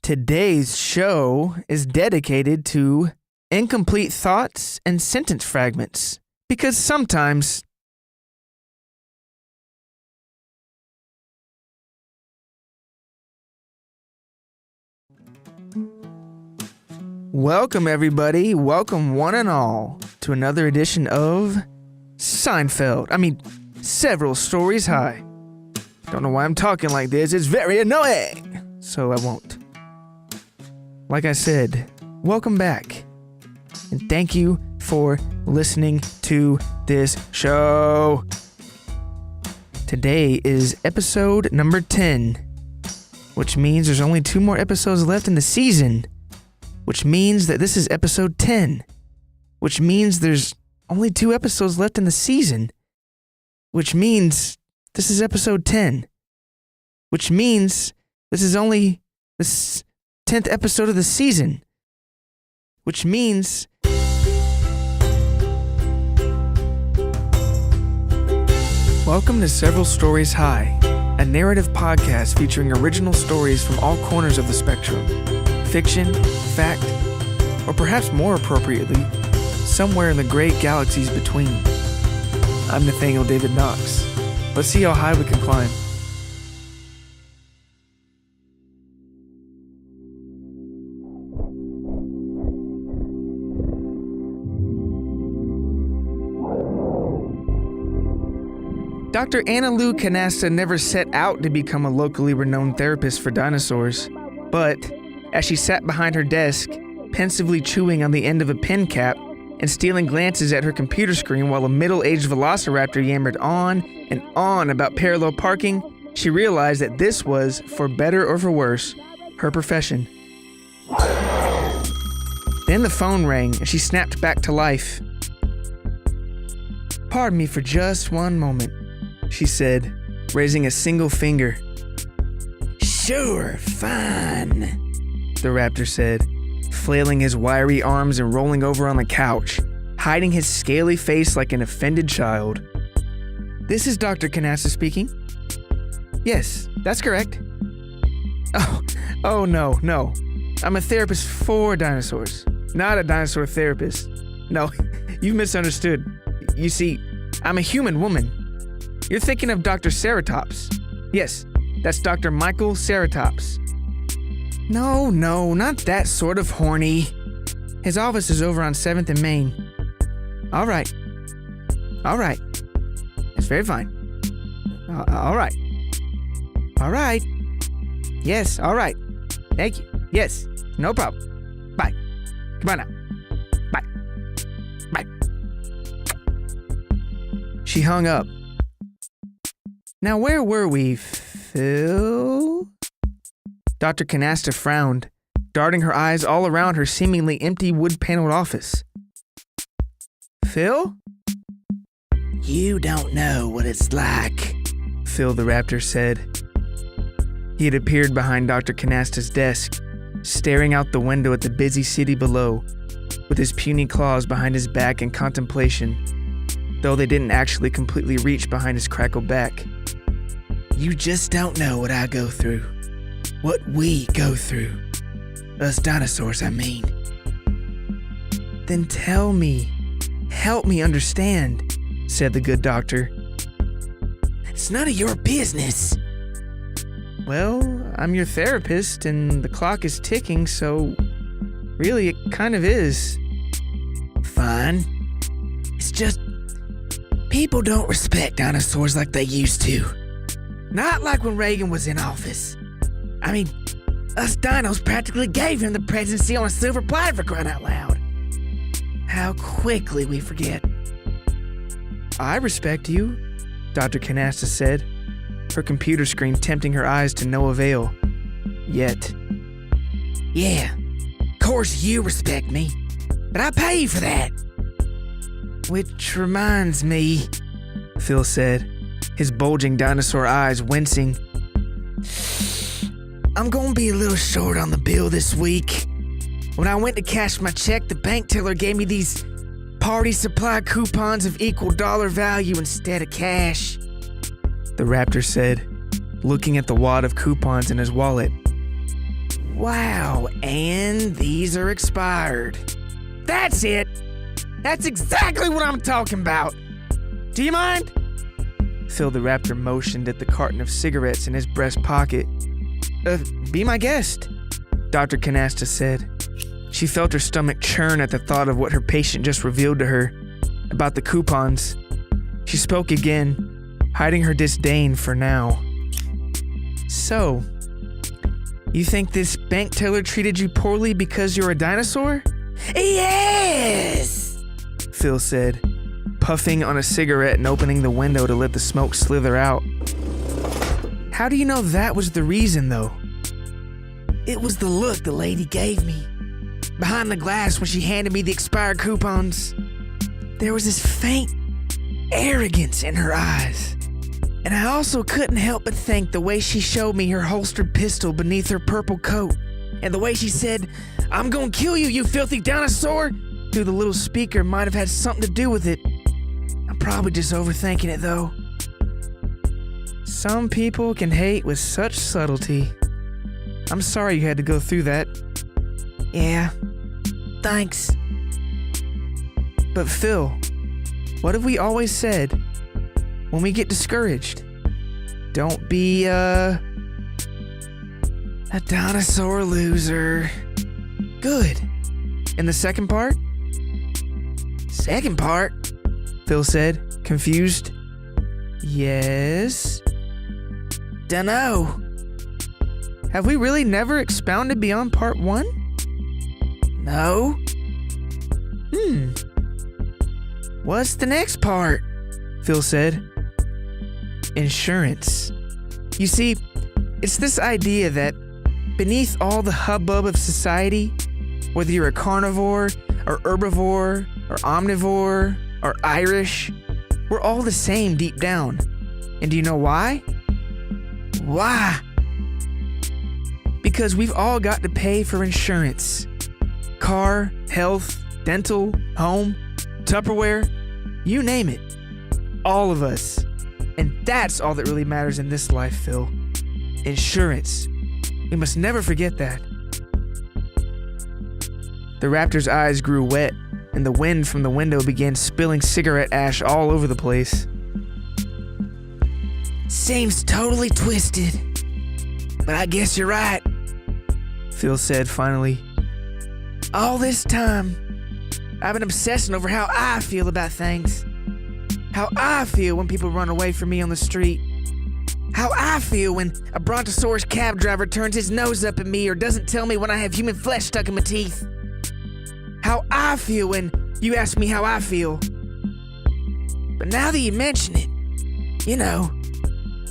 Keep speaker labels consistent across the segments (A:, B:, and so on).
A: Today's show is dedicated to incomplete thoughts and sentence fragments, because sometimes welcome everybody, welcome one and all to another edition of Several Stories High. Don't know why I'm talking like this, it's very annoying, so I won't. Like I said, welcome back, and thank you for listening to this show. Today is episode number 10, which means there's only 2 more episodes left in the season, which means that this is episode 10, which means there's only 2 episodes left in the season, which means this is episode 10, which means this is only the 10th episode of the season, which means welcome to Several Stories High, a narrative podcast featuring original stories from all corners of the spectrum, fiction, fact, or perhaps more appropriately, somewhere in the great galaxies between. I'm Nathaniel David Knox. Let's see how high we can climb. Dr. Anna Lou Canasta never set out to become a locally renowned therapist for dinosaurs, but as she sat behind her desk, pensively chewing on the end of a pen cap and stealing glances at her computer screen while a middle-aged Velociraptor yammered on and on about parallel parking, she realized that this was, for better or for worse, her profession. Then the phone rang and she snapped back to life. "Pardon me for just one moment," she said, raising a single finger. "Sure, fine," the raptor said, flailing his wiry arms and rolling over on the couch, hiding his scaly face like an offended child. "This is Dr. Canasta speaking." "Yes, that's correct." Oh, no. I'm a therapist for dinosaurs, not a dinosaur therapist. No, you've misunderstood. You see, I'm a human woman. You're thinking of Dr. Ceratops. Yes, that's Dr. Michael Ceratops. No, not that sort of horny. His office is over on 7th and Main. All right. It's very fine. All right. Yes, all right. Thank you. Yes, no problem. Bye. Come on now. Bye. She hung up. Now where were we, Phil? Dr. Canasta frowned, darting her eyes all around her seemingly empty wood-paneled office. "Phil?" "You don't know what it's like," Phil the raptor said. He had appeared behind Dr. Canasta's desk, staring out the window at the busy city below, with his puny claws behind his back in contemplation, though they didn't actually completely reach behind his crackled back. "You just don't know what I go through. What we go through. Us dinosaurs, I mean." "Then tell me. Help me understand," said the good doctor. "It's none of your business." "Well, I'm your therapist, and the clock is ticking, so really it kind of is." "Fine. It's just people don't respect dinosaurs like they used to. Not like when Reagan was in office. I mean, us dinos practically gave him the presidency on a silver platter, for crying out loud. How quickly we forget." "I respect you," Dr. Canasta said, her computer screen tempting her eyes to no avail. Yet. "Yeah, of course you respect me, but I pay you for that." "Which reminds me," Phil said, his bulging dinosaur eyes wincing. "I'm gonna be a little short on the bill this week. When I went to cash my check, the bank teller gave me these party supply coupons of equal dollar value instead of cash," the raptor said, looking at the wad of coupons in his wallet. Wow, and these are expired. That's it! That's exactly what I'm talking about! Do you mind? Phil the Raptor motioned at the carton of cigarettes in his breast pocket. Be my guest, Dr. Canasta said. She felt her stomach churn at the thought of what her patient just revealed to her about the coupons. She spoke again, hiding her disdain for now. So, you think this bank teller treated you poorly because you're a dinosaur? Yes! Phil said, puffing on a cigarette and opening the window to let the smoke slither out. How do you know that was the reason, though? It was the look the lady gave me. Behind the glass when she handed me the expired coupons. There was this faint arrogance in her eyes. And I also couldn't help but think the way she showed me her holstered pistol beneath her purple coat, and the way she said, "I'm gonna kill you, you filthy dinosaur," through the little speaker might have had something to do with it. I'm probably just overthinking it, though. Some people can hate with such subtlety. I'm sorry you had to go through that. Yeah, thanks. But Phil, what have we always said when we get discouraged? Don't be, a dinosaur loser. Good. And the second part? Second part? Phil said, confused. Yes? Dunno. Have we really never expounded beyond part one? No. What's the next part? Phil said. Insurance. You see, it's this idea that beneath all the hubbub of society, whether you're a carnivore, or herbivore, or omnivore, or Irish, we're all the same deep down. And do you know why? Why? Because we've all got to pay for insurance. Car, health, dental, home, Tupperware, you name it. All of us. And that's all that really matters in this life, Phil. Insurance. We must never forget that. The raptor's eyes grew wet, and the wind from the window began spilling cigarette ash all over the place. Seems totally twisted. But I guess you're right, Phil said finally. All this time, I've been obsessing over how I feel about things. How I feel when people run away from me on the street. How I feel when a brontosaurus cab driver turns his nose up at me or doesn't tell me when I have human flesh stuck in my teeth. How I feel when you ask me how I feel. But now that you mention it, you know,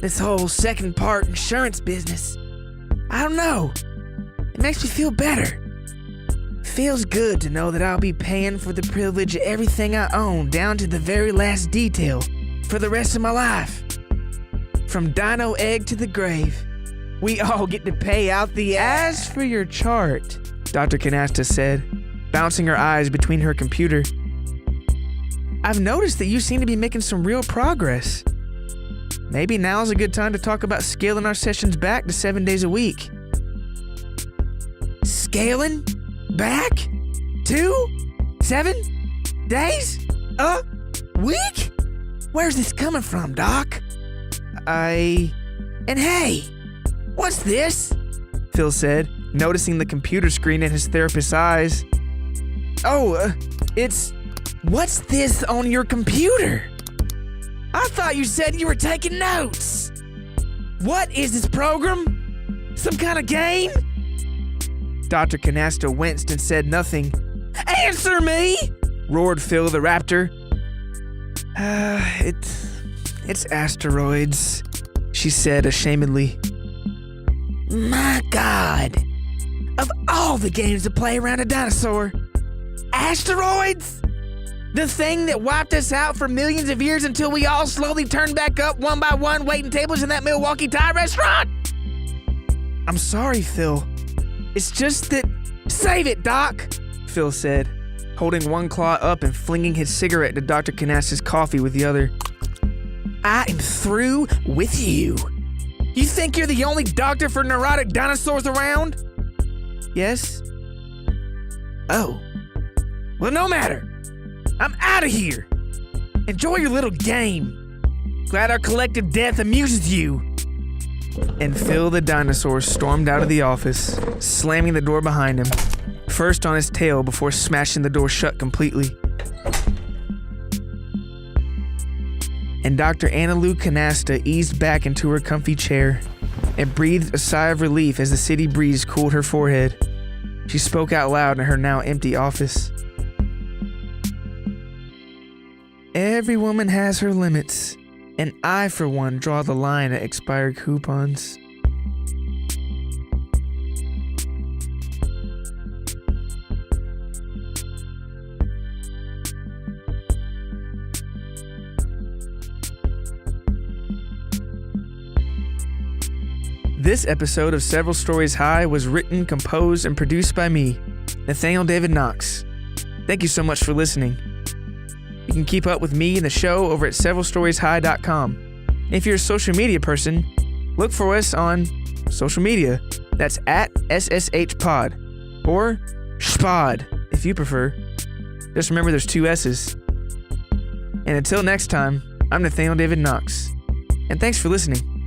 A: this whole second part insurance business, I don't know, it makes me feel better. Feels good to know that I'll be paying for the privilege of everything I own down to the very last detail for the rest of my life. From dino egg to the grave, we all get to pay out the ass. As for your chart, Dr. Canasta said, bouncing her eyes between her computer, I've noticed that you seem to be making some real progress. Maybe now's a good time to talk about scaling our sessions back to 7 days a week. Scaling? Back? 7 days? A week? Where's this coming from, Doc? And hey, what's this? Phil said, noticing the computer screen in his therapist's eyes. What's this on your computer? I thought you said you were taking notes. What is this program? Some kind of game? Dr. Canasta winced and said nothing. Answer me! Roared Phil the Raptor. It's asteroids, she said ashamedly. My God! Of all the games to play around a dinosaur, asteroids? The thing that wiped us out for millions of years until we all slowly turned back up one by one waiting tables in that Milwaukee Thai restaurant? I'm sorry, Phil. It's just that... Save it, Doc, Phil said, holding one claw up and flinging his cigarette to Dr. Canasta's coffee with the other. I am through with you. You think you're the only doctor for neurotic dinosaurs around? Yes? Oh. Well, no matter. I'm out of here. Enjoy your little game. Glad our collective death amuses you. And Phil the dinosaur stormed out of the office, slamming the door behind him, first on his tail before smashing the door shut completely. And Dr. Anna Lou Canasta eased back into her comfy chair and breathed a sigh of relief as the city breeze cooled her forehead. She spoke out loud in her now empty office. Every woman has her limits, and I, for one, draw the line at expired coupons. This episode of Several Stories High was written, composed, and produced by me, Nathaniel David Knox. Thank you so much for listening. You can keep up with me and the show over at severalstorieshigh.com. If you're a social media person, look for us on social media. That's at SSHpod, or SHPod if you prefer. Just remember there's 2 S's. And until next time, I'm Nathaniel David Knox, and thanks for listening.